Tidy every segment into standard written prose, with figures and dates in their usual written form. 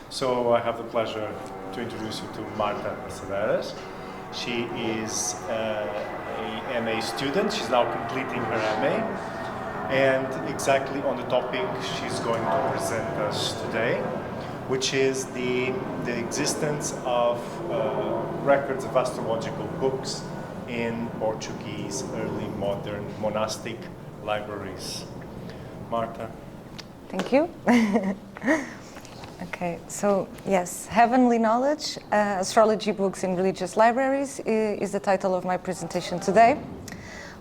So I have the pleasure to introduce you to Marta Aceveras. She is an MA student. She's now completing her MA. And exactly on the topic she's going to present us today, which is the existence of records of astrological books in Portuguese early modern monastic libraries. Marta. Thank you. Okay, so yes, Heavenly Knowledge, Astrology Books in Religious Libraries is the title of my presentation today,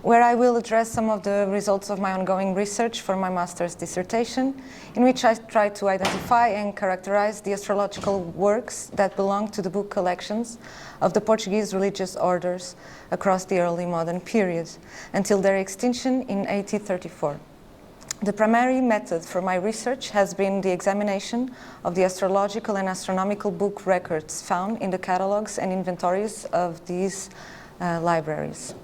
where I will address some of the results of my ongoing research for my master's dissertation, in which I try to identify and characterize the astrological works that belong to the book collections of the Portuguese religious orders across the early modern period, until their extinction in 1834. The primary method for my research has been the examination of the astrological and astronomical book records found in the catalogues and inventories of these libraries.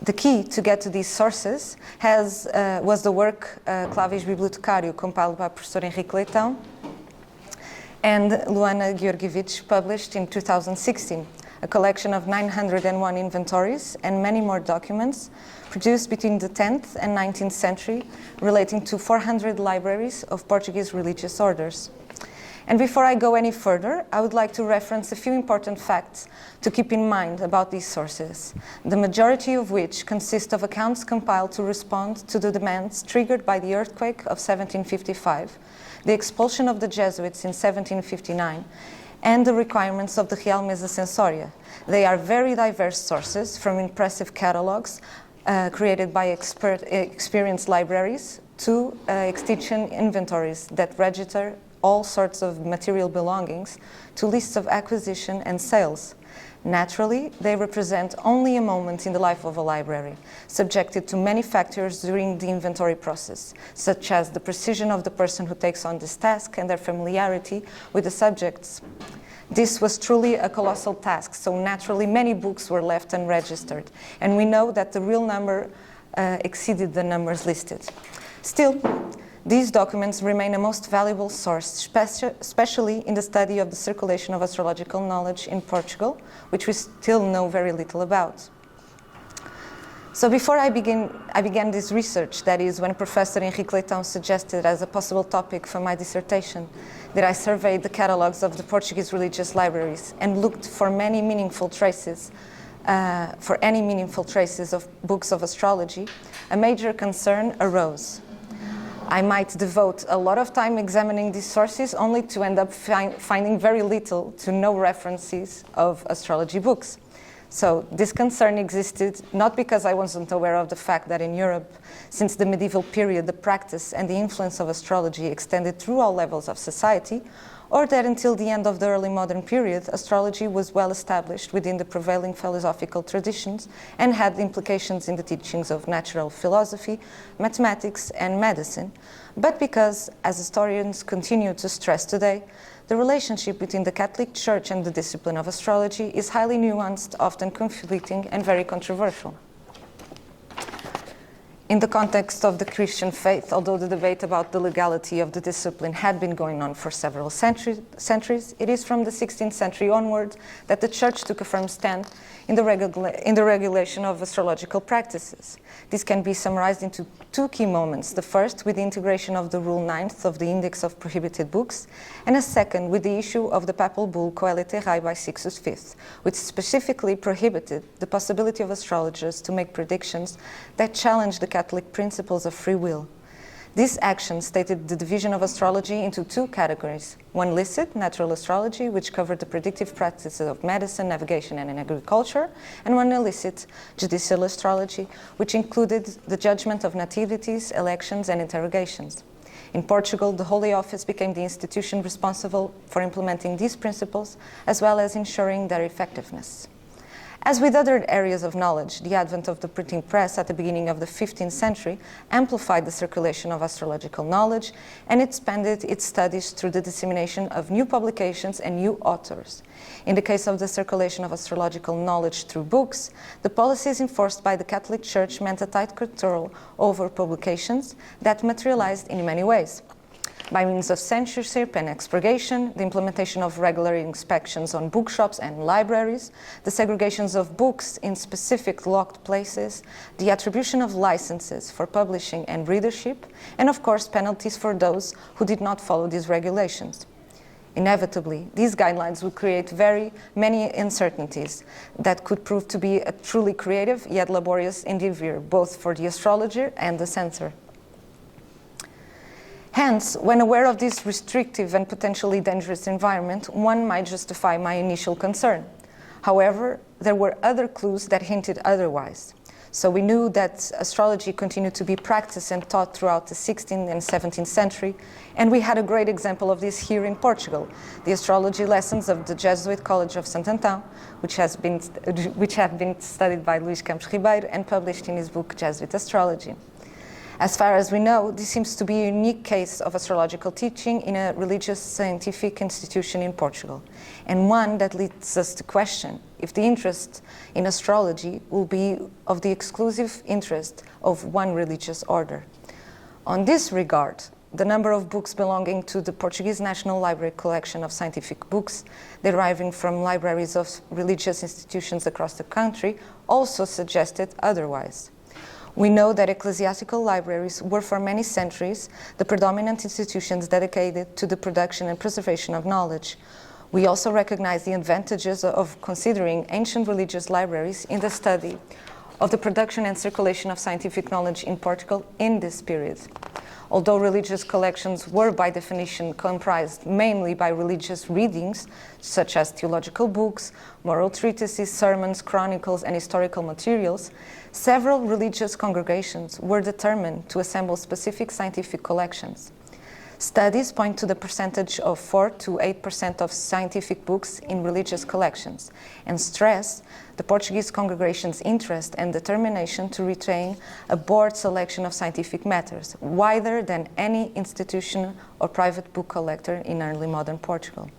The key to get to these sources was the work Clavis Bibliotecário, compiled by Professor Henrique Leitão and Luana Georgievich, published in 2016, a collection of 901 inventories and many more documents produced between the 10th and 19th century, relating to 400 libraries of Portuguese religious orders. And before I go any further, I would like to reference a few important facts to keep in mind about these sources, the majority of which consist of accounts compiled to respond to the demands triggered by the earthquake of 1755, the expulsion of the Jesuits in 1759, and the requirements of the Real Mesa Censoria. They are very diverse sources, from impressive catalogues created by experienced libraries to extinction inventories that register all sorts of material belongings, to lists of acquisition and sales. Naturally, they represent only a moment in the life of a library, subjected to many factors during the inventory process, such as the precision of the person who takes on this task and their familiarity with the subjects. This was truly a colossal task, so naturally many books were left unregistered, and we know that the real number exceeded the numbers listed. Still, these documents remain a most valuable source, especially in the study of the circulation of astrological knowledge in Portugal, which we still know very little about. So before I began this research, that is, when Professor Henrique Leitão suggested as a possible topic for my dissertation that I surveyed the catalogues of the Portuguese religious libraries and looked for any meaningful traces of books of astrology, a major concern arose. I might devote a lot of time examining these sources only to end up finding very little to no references of astrology books. So this concern existed not because I wasn't aware of the fact that in Europe, since the medieval period, the practice and the influence of astrology extended through all levels of society, or that until the end of the early modern period, astrology was well established within the prevailing philosophical traditions and had implications in the teachings of natural philosophy, mathematics, and medicine, but because, as historians continue to stress today, the relationship between the Catholic Church and the discipline of astrology is highly nuanced, often conflicting, and very controversial. In the context of the Christian faith, although the debate about the legality of the discipline had been going on for several centuries, it is from the 16th century onward that the Church took a firm stand in the regulation of astrological practices. This can be summarized into two key moments. The first with the integration of the Rule 9th of the Index of Prohibited Books, and a second with the issue of the papal bull Coelete by Sixtus V, which specifically prohibited the possibility of astrologers to make predictions that challenge the Catholic principles of free will. This action stated the division of astrology into two categories: one licit, natural astrology, which covered the predictive practices of medicine, navigation, and agriculture, and one illicit, judicial astrology, which included the judgment of nativities, elections, and interrogations. In Portugal, the Holy Office became the institution responsible for implementing these principles, as well as ensuring their effectiveness. As with other areas of knowledge, the advent of the printing press at the beginning of the 15th century amplified the circulation of astrological knowledge and expanded its studies through the dissemination of new publications and new authors. In the case of the circulation of astrological knowledge through books, the policies enforced by the Catholic Church meant a tight control over publications that materialized in many ways. by means of censorship and expurgation, the implementation of regular inspections on bookshops and libraries, the segregations of books in specific locked places, the attribution of licenses for publishing and readership, and of course penalties for those who did not follow these regulations. Inevitably, these guidelines would create very many uncertainties that could prove to be a truly creative yet laborious endeavor, both for the astrologer and the censor. Hence, when aware of this restrictive and potentially dangerous environment, one might justify my initial concern. However, there were other clues that hinted otherwise. So we knew that astrology continued to be practiced and taught throughout the 16th and 17th century, and we had a great example of this here in Portugal, the astrology lessons of the Jesuit College of Santo Antão, which have been studied by Luís Campos Ribeiro and published in his book Jesuit Astrology. As far as we know, this seems to be a unique case of astrological teaching in a religious scientific institution in Portugal, and one that leads us to question if the interest in astrology will be of the exclusive interest of one religious order. On this regard, the number of books belonging to the Portuguese National Library collection of scientific books deriving from libraries of religious institutions across the country also suggested otherwise. We know that ecclesiastical libraries were for many centuries the predominant institutions dedicated to the production and preservation of knowledge. We also recognize the advantages of considering ancient religious libraries in the study of the production and circulation of scientific knowledge in Portugal in this period. Although religious collections were by definition comprised mainly by religious readings, such as theological books, moral treatises, sermons, chronicles, and historical materials, several religious congregations were determined to assemble specific scientific collections. Studies point to the percentage of 4 to 8% of scientific books in religious collections and stress the Portuguese congregation's interest and determination to retain a broad selection of scientific matters, wider than any institution or private book collector in early modern Portugal.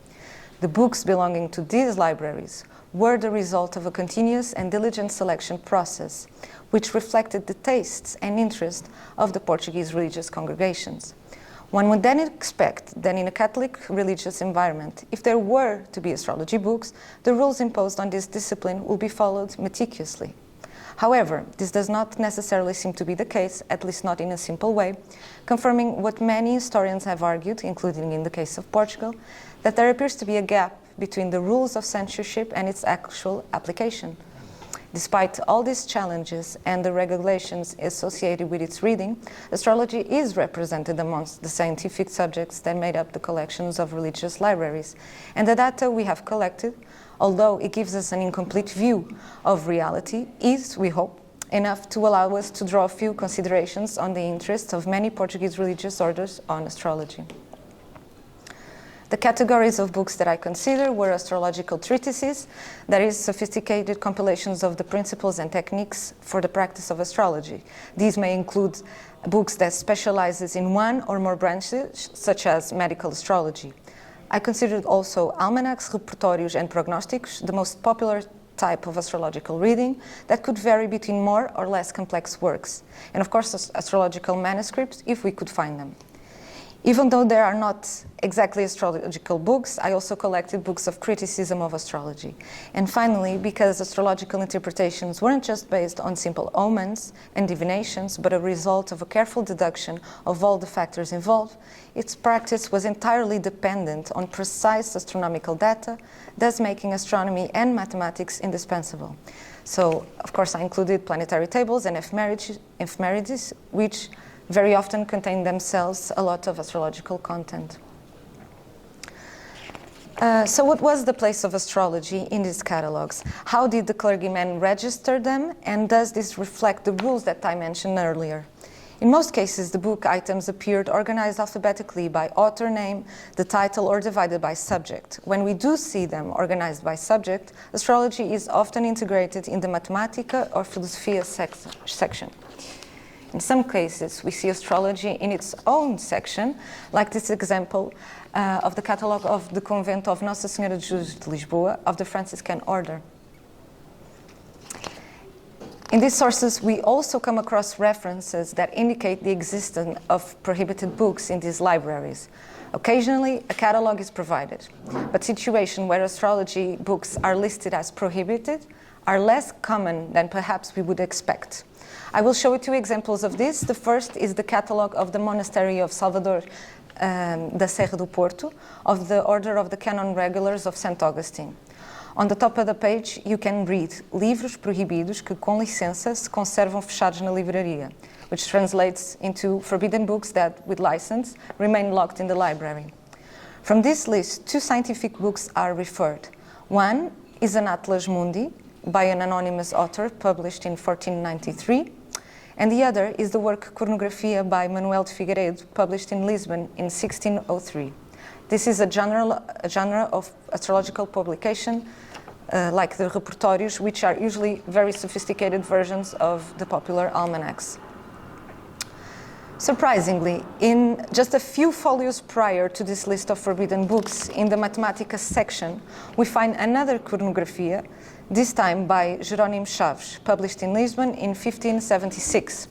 The books belonging to these libraries were the result of a continuous and diligent selection process, which reflected the tastes and interests of the Portuguese religious congregations. One would then expect that in a Catholic religious environment, if there were to be astrology books, the rules imposed on this discipline will be followed meticulously. However, this does not necessarily seem to be the case, at least not in a simple way, confirming what many historians have argued, including in the case of Portugal, that there appears to be a gap between the rules of censorship and its actual application. Despite all these challenges and the regulations associated with its reading, astrology is represented amongst the scientific subjects that made up the collections of religious libraries, and the data we have collected, although it gives us an incomplete view of reality, is, we hope, enough to allow us to draw a few considerations on the interests of many Portuguese religious orders on astrology. The categories of books that I consider were astrological treatises, that is, sophisticated compilations of the principles and techniques for the practice of astrology. These may include books that specializes in one or more branches, such as medical astrology. I considered also almanacs, repertórios, and prognostics the most popular type of astrological reading that could vary between more or less complex works, and of course astrological manuscripts if we could find them. Even though there are not exactly astrological books, I also collected books of criticism of astrology. And finally, because astrological interpretations weren't just based on simple omens and divinations, but a result of a careful deduction of all the factors involved, its practice was entirely dependent on precise astronomical data, thus making astronomy and mathematics indispensable. So, of course, I included planetary tables and ephemerides, which very often contain themselves a lot of astrological content. So what was the place of astrology in these catalogues? How did the clergymen register them? And does this reflect the rules that I mentioned earlier? In most cases, the book items appeared organized alphabetically by author name, the title, or divided by subject. When we do see them organized by subject, astrology is often integrated in the Mathematica or Philosophia section. In some cases, we see astrology in its own section, like this example of the catalogue of the Convent of Nossa Senhora de Jesus de Lisboa of the Franciscan Order. In these sources, we also come across references that indicate the existence of prohibited books in these libraries. Occasionally, a catalogue is provided, but situations where astrology books are listed as prohibited are less common than perhaps we would expect. I will show you two examples of this. The first is the catalogue of the Monastery of Salvador da Serra do Porto, of the Order of the Canon Regulars of St. Augustine. On the top of the page, you can read livros proibidos que, com licença, se conservam fechados na livraria, which translates into forbidden books that, with license, remain locked in the library. From this list, two scientific books are referred. One is an Atlas Mundi by an anonymous author published in 1493, and the other is the work Cosmography by Manuel de Figueiredo, published in Lisbon in 1603. This is a genre of astrological publication, like the repertórios, which are usually very sophisticated versions of the popular almanacs. Surprisingly, in just a few folios prior to this list of forbidden books, in the Mathematica section, we find another Cosmografia, this time by Jerónimo Chaves, published in Lisbon in 1576.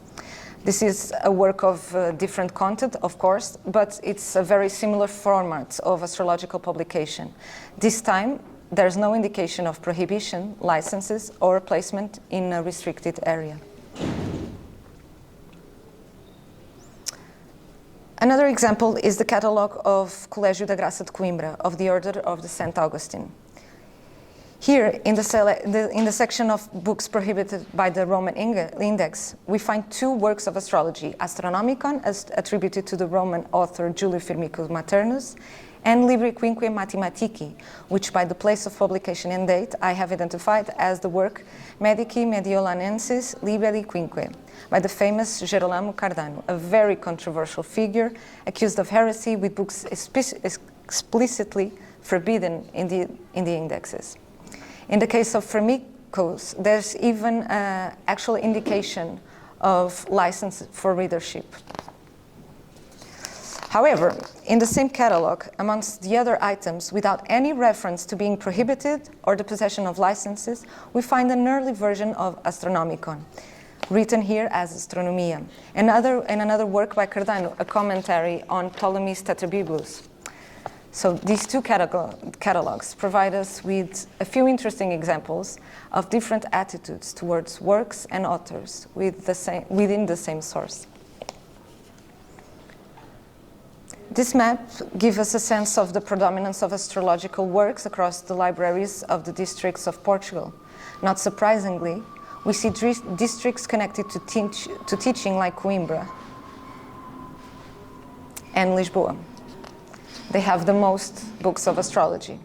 This is a work of different content, of course, but it's a very similar format of astrological publication. This time, there's no indication of prohibition, licenses, or placement in a restricted area. Another example is the catalogue of Colégio da Graça de Coimbra, of the Order of the St. Augustine. Here, in the section of books prohibited by the Roman Index, we find two works of astrology, Astronomicon, attributed to the Roman author Julio Firmicus Maternus, and Libri Quinque Mathematici, which by the place of publication and date I have identified as the work Medici Mediolanensis Libri Quinque, by the famous Gerolamo Cardano, a very controversial figure accused of heresy with books explicitly forbidden in the indexes. In the case of Firmicus, there's even actual indication of license for readership. However, in the same catalogue, amongst the other items, without any reference to being prohibited or the possession of licenses, we find an early version of Astronomicon, written here as Astronomia, and another work by Cardano, a commentary on Ptolemy's Tetrabiblos. So these two catalogues provide us with a few interesting examples of different attitudes towards works and authors within the same source. This map gives us a sense of the predominance of astrological works across the libraries of the districts of Portugal. Not surprisingly, we see districts connected to teaching like Coimbra and Lisboa. They have the most books of astrology.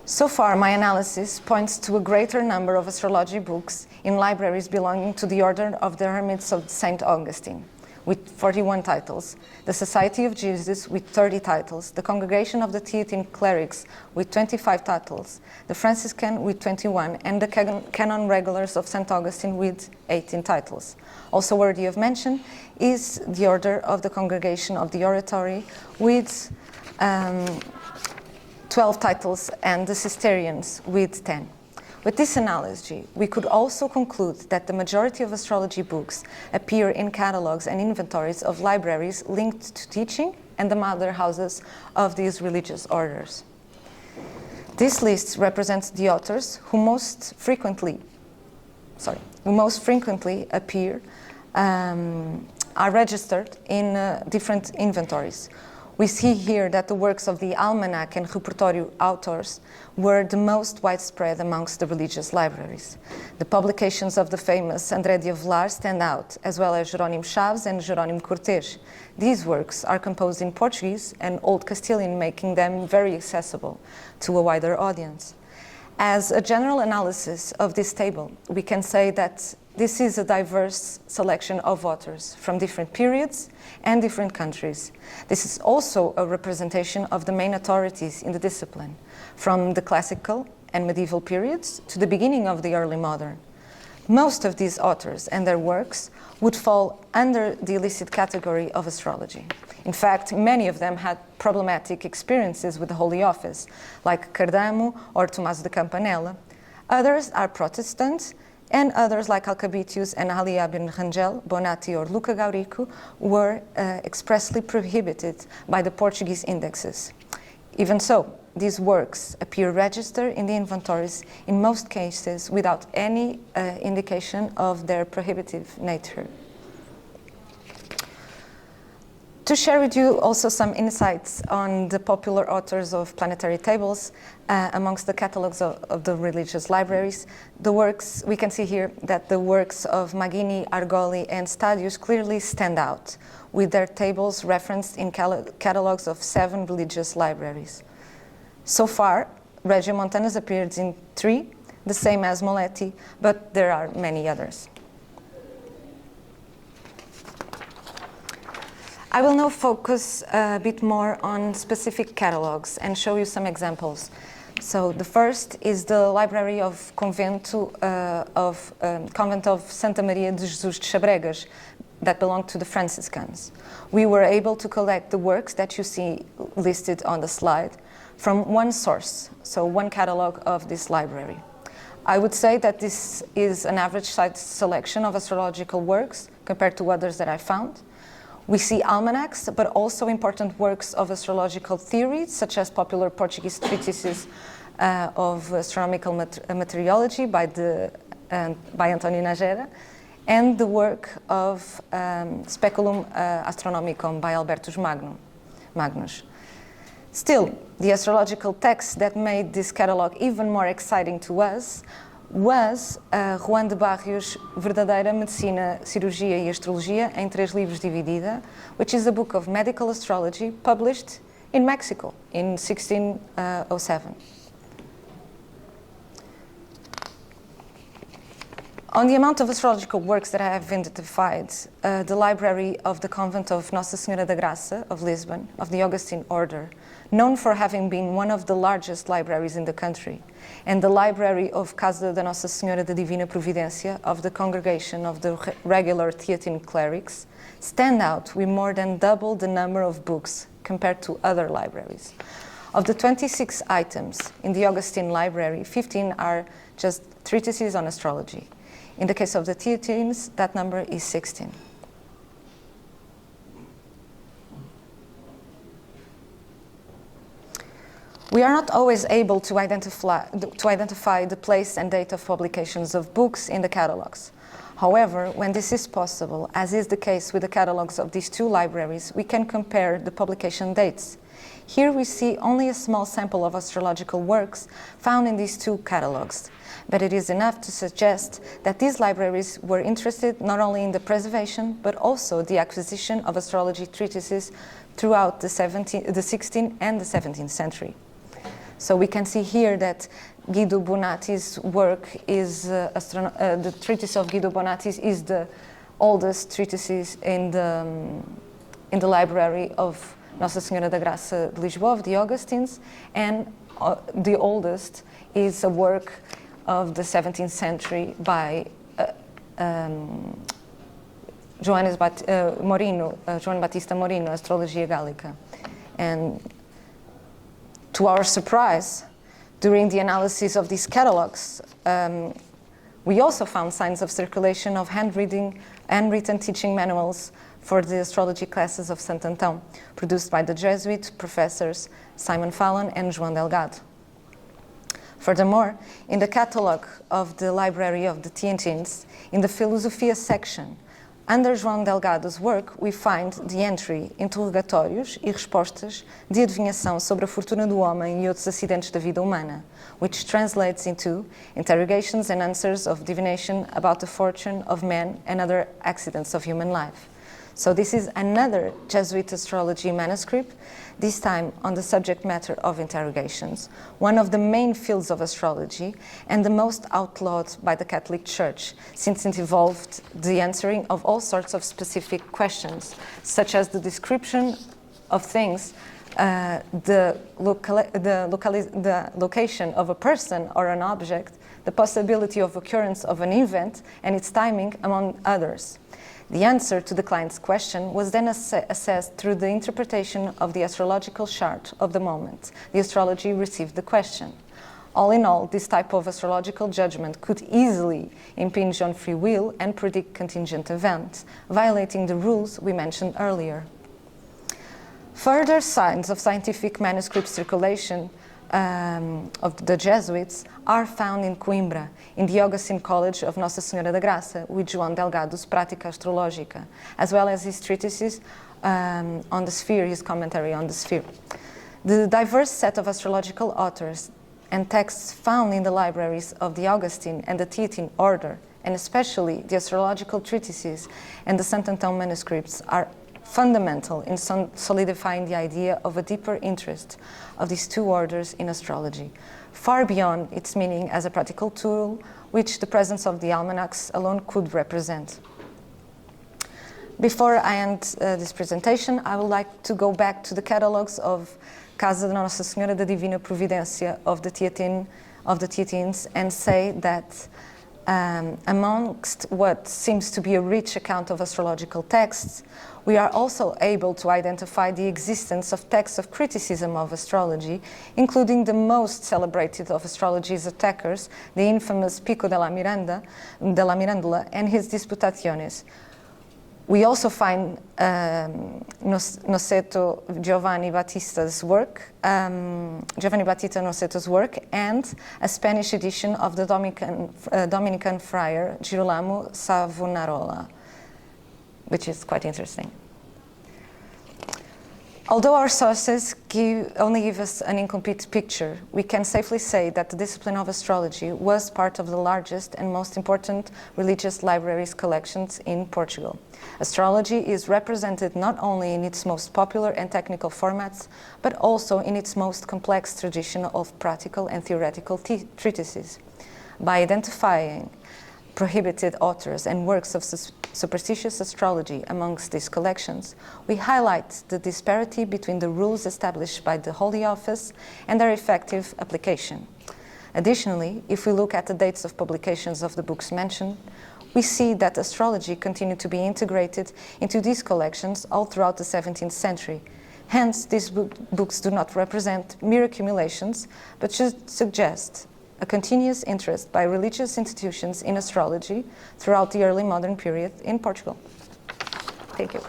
So far, my analysis points to a greater number of astrology books in libraries belonging to the Order of the Hermits of St. Augustine, with 41 titles, the Society of Jesus with 30 titles, the Congregation of the Theatine Clerics with 25 titles, the Franciscan with 21, and the Canon Regulars of St. Augustine with 18 titles. Also worthy of mention is the Order of the Congregation of the Oratory with 12 titles, and the Cistercians with 10. With this analogy, we could also conclude that the majority of astrology books appear in catalogues and inventories of libraries linked to teaching and the mother houses of these religious orders. This list represents the authors who most frequently appear, are registered in different inventories. We see here that the works of the Almanac and Repertório authors were the most widespread amongst the religious libraries. The publications of the famous André de Avelar stand out, as well as Jerónimo Chaves and Jerónimo Cortés. These works are composed in Portuguese and Old Castilian, making them very accessible to a wider audience. As a general analysis of this table, we can say that this is a diverse selection of authors from different periods and different countries. This is also a representation of the main authorities in the discipline, from the classical and medieval periods to the beginning of the early modern. Most of these authors and their works would fall under the illicit category of astrology. In fact, many of them had problematic experiences with the Holy Office, like Cardamo or Tommaso de Campanella. Others are Protestant and others like Alcabitius and Ali Ibn Rangel, Bonatti or Luca Gaurico were expressly prohibited by the Portuguese indexes. Even so, these works appear registered in the inventories in most cases without any indication of their prohibitive nature. To share with you also some insights on the popular authors of planetary tables amongst the catalogues of the religious libraries, the works, we can see here that the works of Maghini, Argoli and Stadius clearly stand out, with their tables referenced in catalogues of 7 religious libraries. So far, Regiomontanus appears in 3, the same as Moletti, but there are many others. I will now focus a bit more on specific catalogues and show you some examples. So the first is the library of Convent of Santa Maria de Jesus de Chabregas that belonged to the Franciscans. We were able to collect the works that you see listed on the slide from one source, so one catalog of this library. I would say that this is an average size selection of astrological works compared to others that I found. We see almanacs, but also important works of astrological theory, such as popular Portuguese treatises of astronomical meteorology by António Najera, and the work of Speculum Astronomicum by Albertus Magnus. Still, the astrological text that made this catalogue even more exciting to us was Juan de Barrios' Verdadeira Medicina, Cirurgia e Astrologia em 3 livros dividida, which is a book of medical astrology published in Mexico in 1607. On the amount of astrological works that I have identified, the library of the convent of Nossa Senhora da Graça of Lisbon, of the Augustine order, known for having been one of the largest libraries in the country, and the library of Casa da Nossa Senhora da Divina Providência of the Congregation of the Regular Theatine Clerics, stand out with more than double the number of books compared to other libraries. Of the 26 items in the Augustine library, 15 are just treatises on astrology. In the case of the Theatines, that number is 16. We are not always able to identify the place and date of publications of books in the catalogues. However, when this is possible, as is the case with the catalogues of these 2 libraries, we can compare the publication dates. Here we see only a small sample of astrological works found in these 2 catalogues, but it is enough to suggest that these libraries were interested not only in the preservation, but also the acquisition of astrology treatises throughout the 16th and the 17th century. So we can see here that Guido Bonatti's work is, the treatise of Guido Bonatti is the oldest treatise in the library of Nossa Senhora da Graça de Lisboa, of the Augustines, and the oldest is a work of the 17th century by João Batista Morino, Astrologia Gallica. And to our surprise, during the analysis of these catalogues, we also found signs of circulation of handwritten teaching manuals for the astrology classes of Sant Antão, produced by the Jesuit professors Simon Fallon and João Delgado. Furthermore, in the catalogue of the Library of the Theatines, in the Filosofia section, under João Delgado's work, we find the entry Interrogatórios e Respostas de Adivinhação sobre a Fortuna do Homem e outros acidentes da vida humana, which translates into interrogations and answers of divination about the fortune of men and other accidents of human life. So this is another Jesuit astrology manuscript, this time on the subject matter of interrogations, one of the main fields of astrology and the most outlawed by the Catholic Church, since it involved the answering of all sorts of specific questions, such as the description of things, the location of a person or an object, the possibility of occurrence of an event and its timing, among others. The answer to the client's question was then assessed through the interpretation of the astrological chart of the moment the astrology received the question. All in all, this type of astrological judgment could easily impinge on free will and predict contingent events, violating the rules we mentioned earlier. Further signs of scientific manuscript circulation of the Jesuits are found in Coimbra, in the Augustine College of Nossa Senhora da Graça, with João Delgado's Prática Astrológica, as well as his treatises on the sphere, his commentary on the sphere. The diverse set of astrological authors and texts found in the libraries of the Augustine and the Theatine order, and especially the astrological treatises and the Saint Antão manuscripts, are fundamental in solidifying the idea of a deeper interest of these two orders in astrology, far beyond its meaning as a practical tool, which the presence of the almanacs alone could represent. Before I end this presentation, I would like to go back to the catalogues of Casa de Nossa Senhora da Divina Providência of the Theatines and say that amongst what seems to be a rich account of astrological texts, we are also able to identify the existence of texts of criticism of astrology, including the most celebrated of astrology's attackers, the infamous Pico della Mirandola and his Disputationes. We also find Noceto Giovanni Battista's work, Giovanni Battista Noceto's work, and a Spanish edition of the Dominican friar Girolamo Savonarola, which is quite interesting. Although our sources only give us an incomplete picture, we can safely say that the discipline of astrology was part of the largest and most important religious libraries collections in Portugal. Astrology is represented not only in its most popular and technical formats, but also in its most complex tradition of practical and theoretical treatises. By identifying prohibited authors and works of superstitious astrology amongst these collections, we highlight the disparity between the rules established by the Holy Office and their effective application. Additionally, if we look at the dates of publications of the books mentioned, we see that astrology continued to be integrated into these collections all throughout the 17th century. Hence, these books do not represent mere accumulations, but should suggest a continuous interest by religious institutions in astrology throughout the early modern period in Portugal. Thank you.